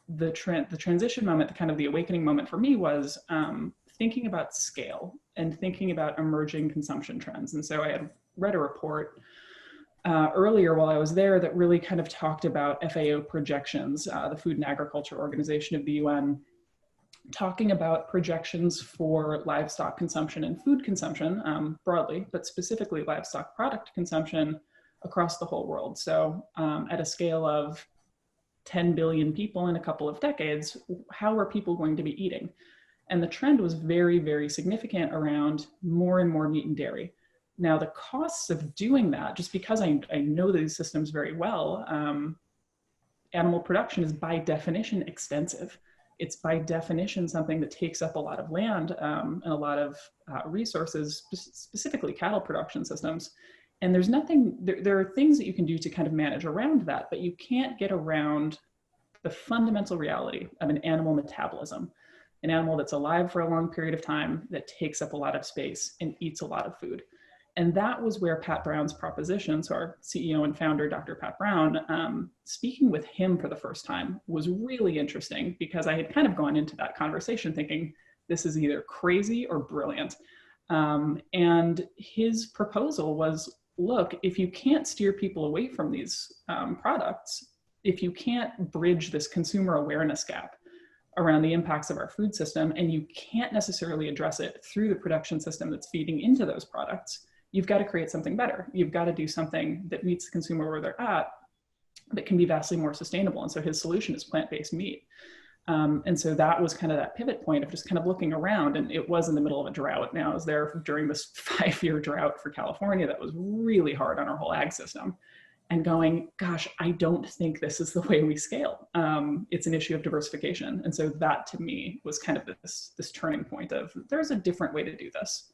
the transition moment, the kind of the awakening moment for me was thinking about scale and thinking about emerging consumption trends. And so I had read a report earlier while I was there that really kind of talked about FAO projections, the Food and Agriculture Organization of the UN, talking about projections for livestock consumption and food consumption broadly, but specifically livestock product consumption across the whole world. So at a scale of 10 billion people in a couple of decades, how are people going to be eating? And the trend was very, very significant around more and more meat and dairy. Now, the costs of doing that, just because I know these systems very well, animal production is by definition extensive. It's by definition something that takes up a lot of land and a lot of resources, specifically cattle production systems. And there's nothing, there are things that you can do to kind of manage around that, but you can't get around the fundamental reality of an animal metabolism, an animal that's alive for a long period of time, that takes up a lot of space and eats a lot of food. And that was where Pat Brown's proposition, so our CEO and founder, Dr. Pat Brown, speaking with him for the first time was really interesting, because I had kind of gone into that conversation thinking, this is either crazy or brilliant. And his proposal was, look, if you can't steer people away from these products, if you can't bridge this consumer awareness gap around the impacts of our food system, and you can't necessarily address it through the production system that's feeding into those products, you've got to create something better. You've got to do something that meets the consumer where they're at, that can be vastly more sustainable. And so his solution is plant-based meat. And so that was kind of that pivot point of just kind of looking around, and it was in the middle of a drought. Now I was there during this 5-year drought for California that was really hard on our whole ag system, and going, gosh, I don't think this is the way we scale. It's an issue of diversification. And so that to me was kind of this turning point of, there's a different way to do this.